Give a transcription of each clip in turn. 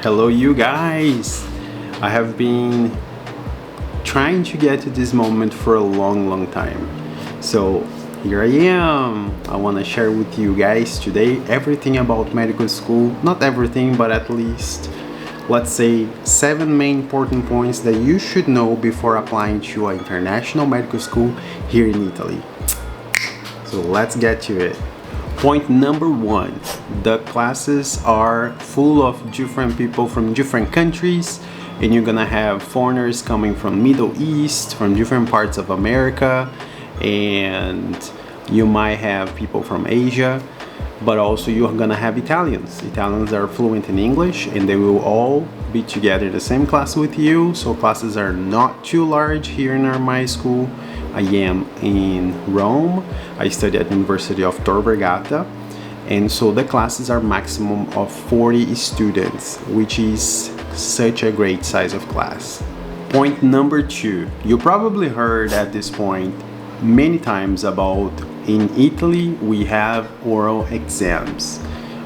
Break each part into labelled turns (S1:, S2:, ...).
S1: Hello you guys! I have been trying to get to this moment for a long time. So here I am. I want to share with you guys today everything about medical school. Not everything, but at least let's say 7 main important points that you should know before applying to an international medical school here in Italy. So let's get to it. Point number 1, the classes are full of different people from different countries, and you're gonna have foreigners coming from Middle East, from different parts of America, and you might have people from Asia, but also you're gonna have Italians. Italians are fluent in English, and they will all be together in the same class with you, so classes are not too large here in my school. I am in Rome. I study at the University of Tor Vergata, and so the classes are maximum of 40 students, which is such a great size of class. Point number 2, you probably heard at this point many times about in Italy we have oral exams,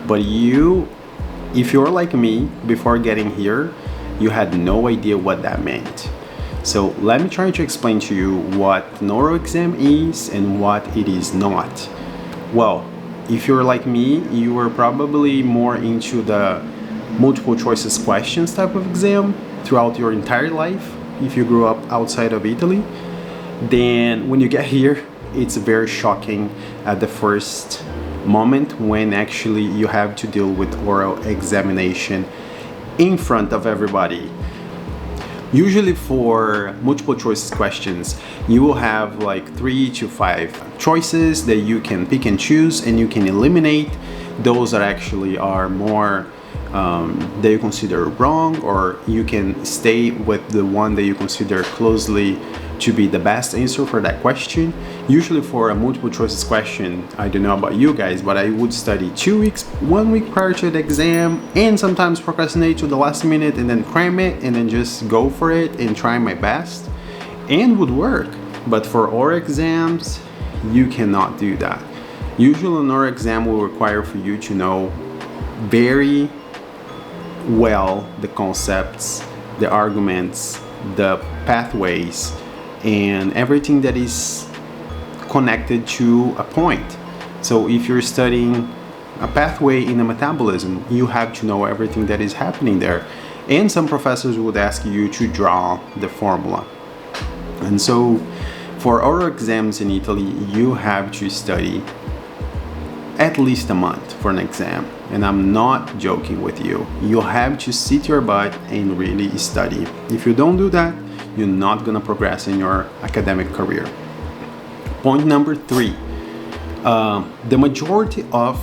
S1: but if you're like me, before getting here you had no idea what that meant. So let me try to explain to you what an oral exam is and what it is not. Well, if you're like me, you are probably more into the multiple choices questions type of exam throughout your entire life. If you grew up outside of Italy, then when you get here, it's very shocking at the first moment when actually you have to deal with oral examination in front of everybody. Usually for multiple choice questions, you will have like 3 to 5 choices that you can pick and choose, and you can eliminate those that actually are more that you consider wrong, or you can stay with the one that you consider closely to be the best answer for that question. Usually for a multiple choices question, I don't know about you guys, but I would study 2 weeks, 1 week prior to the exam, and sometimes procrastinate to the last minute and then cram it and then just go for it and try my best, and would work. But for oral exams, you cannot do that. Usually an oral exam will require for you to know very well the concepts, the arguments, the pathways, and everything that is connected to a point. So if you're studying a pathway in a metabolism, you have to know everything that is happening there. And some professors would ask you to draw the formula. And so for oral exams in Italy, you have to study at least a month for an exam. And I'm not joking with you. You have to sit your butt and really study. If you don't do that, you're not gonna progress in your academic career. Point number 3, the majority of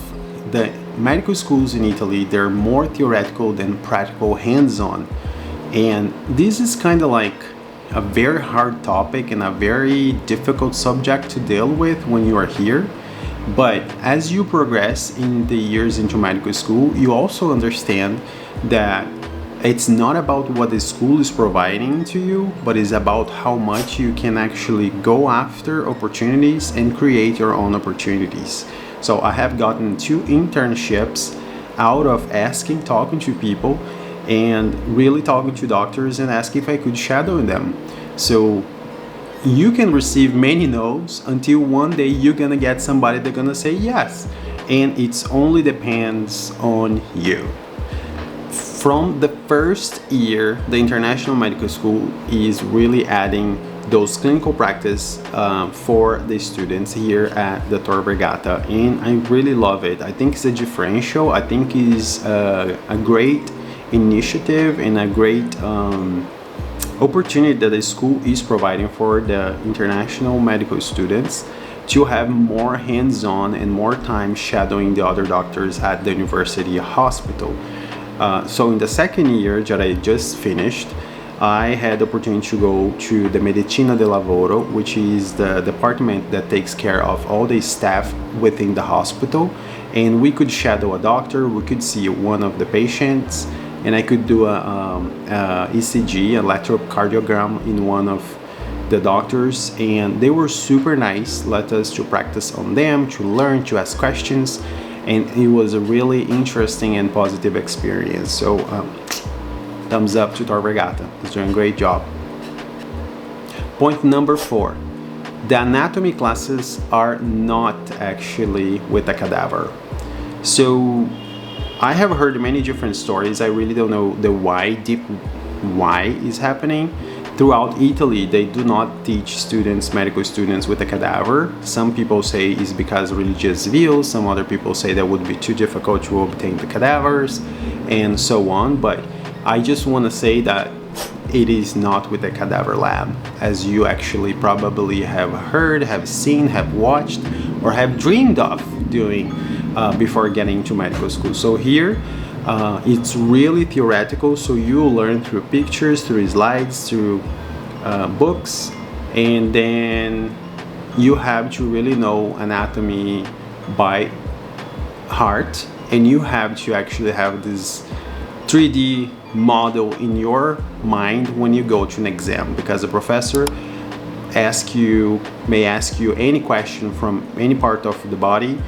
S1: the medical schools in Italy, they're more theoretical than practical, hands-on. And this is kind of like a very hard topic and a very difficult subject to deal with when you are here. But as you progress in the years into medical school, you also understand that it's not about what the school is providing to you, but it's about how much you can actually go after opportunities and create your own opportunities. So I have gotten 2 internships out of talking to people, and really talking to doctors and ask if I could shadow them. So you can receive many no's until one day you're gonna get somebody that's gonna say yes, and it's only depends on you. From the first year, the international medical school is really adding those clinical practice for the students here at the Tor Vergata, and I really love it. I think it's a differential. I think it's a great initiative and a great opportunity that the school is providing for the international medical students to have more hands-on and more time shadowing the other doctors at the university hospital. So in the second year that I just finished, I had the opportunity to go to the Medicina del Lavoro, which is the department that takes care of all the staff within the hospital, and we could shadow a doctor, we could see one of the patients, and I could do a ECG, electrocardiogram, in one of the doctors, and they were super nice, let us to practice on them, to learn, to ask questions, and it was a really interesting and positive experience. So Thumbs up to Tor Vergata. He's doing a great job. Point number 4. The anatomy classes are not actually with a cadaver. So I have heard many different stories. I really don't know the deep why is happening. Throughout Italy, they do not teach medical students with a cadaver. Some people say it's because of religious views. Some other people say that would be too difficult to obtain the cadavers and so on. But I just want to say that it is not with a cadaver lab, as you actually probably have heard, have seen, have watched, or have dreamed of doing before getting to medical school. So here, it's really theoretical, so you learn through pictures, through slides, through books, and then you have to really know anatomy by heart, and you have to actually have this 3D model in your mind when you go to an exam, because the professor may ask you any question from any part of the body.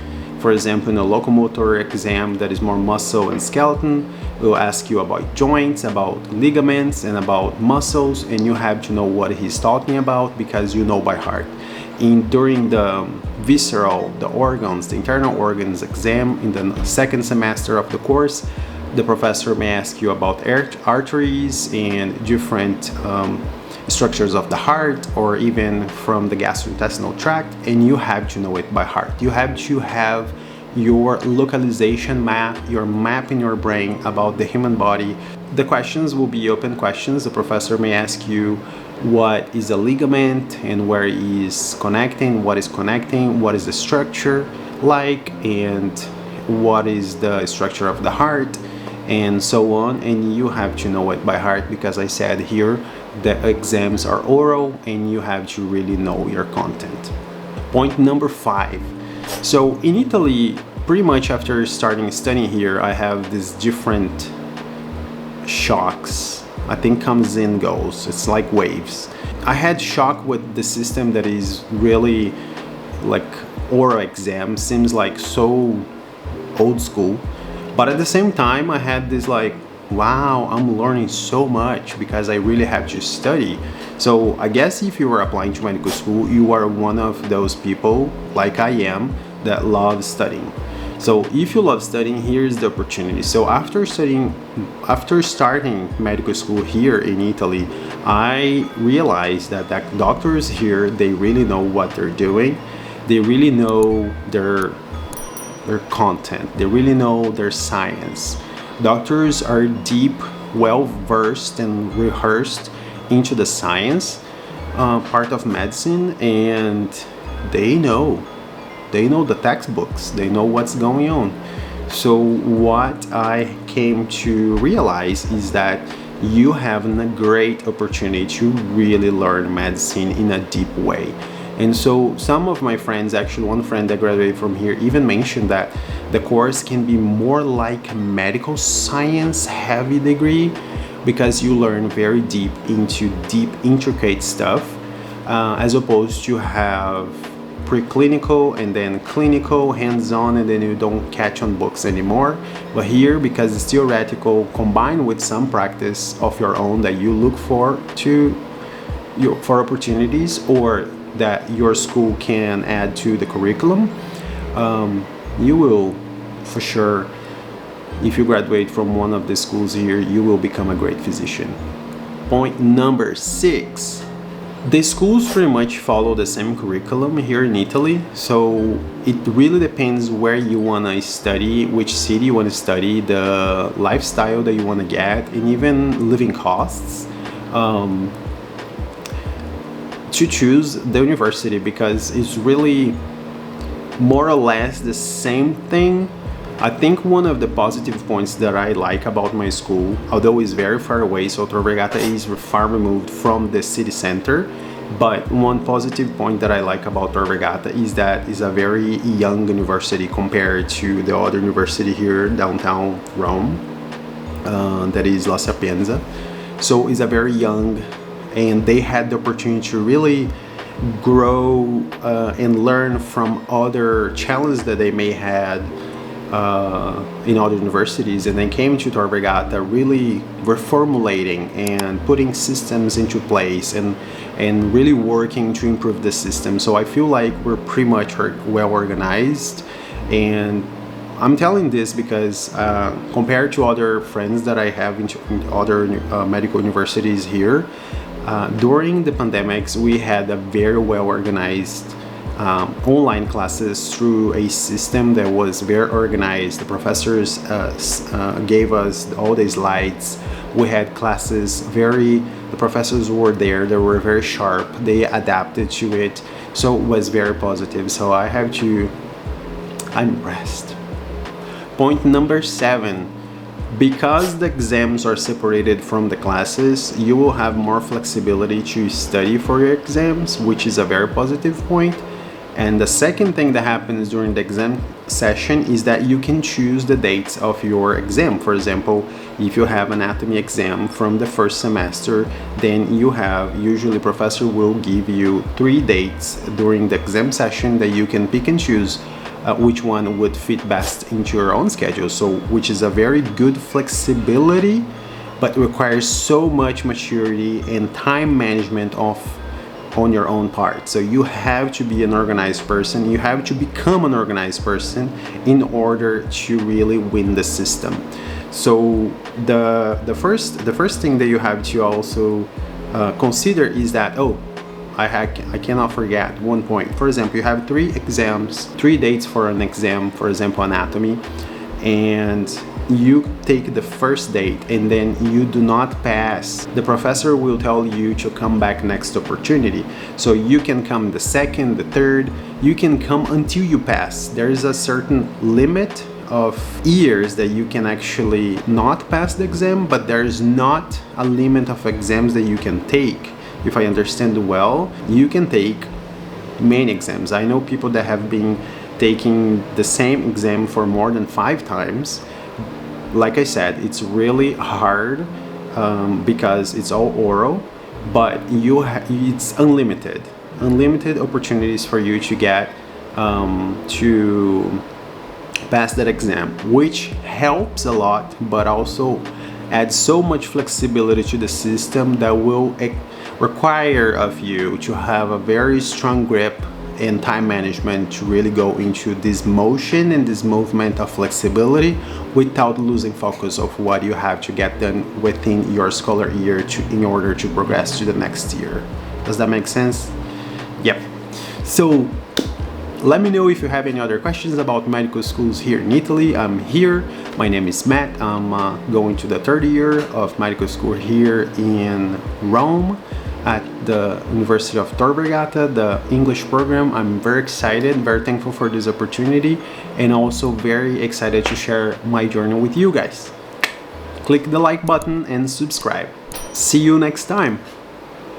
S1: For example, in a locomotor exam that is more muscle and skeleton, we'll ask you about joints, about ligaments, and about muscles, and you have to know what he's talking about because you know by heart. During the visceral, the organs, the internal organs exam in the second semester of the course, the professor may ask you about arteries and different structures of the heart, or even from the gastrointestinal tract, and you have to know it by heart. You have to have your localization map, your map in your brain about the human body. The questions will be open questions. The professor may ask you what is a ligament and where it is connecting, what is the structure like, and what is the structure of the heart, and so on. And you have to know it by heart because I said here the exams are oral and you have to really know your content. Point number 5. So in Italy, pretty much after starting studying here, I have these different shocks. I think comes and goes. It's like waves. I had shock with the system that is really like oral exam. Seems like so old school. But at the same time, I had this like, wow, I'm learning so much because I really have to study. So I guess if you are applying to medical school, you are one of those people, like I am, that love studying. So if you love studying, here's the opportunity. So after starting medical school here in Italy, I realized that doctors here, they really know what they're doing. They really know their content. They really know their science. Doctors are deep, well versed and rehearsed into the science part of medicine, and they know the textbooks, they know what's going on. So what I came to realize is that you have a great opportunity to really learn medicine in a deep way. And so some of my friends, actually one friend that graduated from here even mentioned that the course can be more like a medical science heavy degree because you learn very deep into intricate stuff as opposed to have preclinical and then clinical, hands-on, and then you don't catch on books anymore. But here, because it's theoretical combined with some practice of your own that you look for opportunities or that your school can add to the curriculum, you will for sure, if you graduate from one of the schools here, you will become a great physician. Point number 6. The schools pretty much follow the same curriculum here in Italy, so it really depends where you want to study, which city you want to study, the lifestyle that you want to get, and even living costs. To choose the university, because it's really more or less the same thing. I think one of the positive points that I like about my school, although it's very far away, so Tor Vergata is far removed from the city center, but one positive point that I like about Tor Vergata is that it's a very young university compared to the other university here downtown Rome, that is La Sapienza. So it's a very young, and they had the opportunity to really grow and learn from other challenges that they may have in other universities, and then came to Tor Vergata, really reformulating and putting systems into place and really working to improve the system. So I feel like we're pretty much well organized, and I'm telling this because compared to other friends that I have in other medical universities here, during the pandemics, we had a very well organized online classes through a system that was very organized. The professors gave us all the slides. We had classes the professors were there, they were very sharp, they adapted to it, so it was very positive. So I'm impressed. Point number 7, because the exams are separated from the classes, you will have more flexibility to study for your exams, which is a very positive point. And the second thing that happens during the exam session is that you can choose the dates of your exam. For example, if you have anatomy exam from the first semester, then usually professor will give you 3 dates during the exam session that you can pick and choose which one would fit best into your own schedule. So, which is a very good flexibility, but requires so much maturity and time management on your own part. So you have to be an organized person, you have to become an organized person in order to really win the system. So the first thing that you have to also consider is that, I cannot forget one point. For example, you have 3 dates for an exam, for example, anatomy, and you take the first date and then you do not pass, the professor will tell you to come back next opportunity. So you can come the second, the third, you can come until you pass. There is a certain limit of years that you can actually not pass the exam, but there is not a limit of exams that you can take. If I understand well, you can take many exams. I know people that have been taking the same exam for more than 5 times. Like I said, it's really hard because it's all oral, but it's unlimited opportunities for you to get to pass that exam, which helps a lot, but also adds so much flexibility to the system that will require of you to have a very strong grip and time management to really go into this motion and this movement of flexibility without losing focus of what you have to get done within your scholar year in order to progress to the next year. Does that make sense? Yep. So let me know if you have any other questions about medical schools here in Italy. I'm here. My name is Matt. I'm going to the 3rd year of medical school here in Rome at the University of Tor Vergata, the English program. I'm very excited, very thankful for this opportunity, and also very excited to share my journey with you guys. Click the like button and subscribe. See you next time.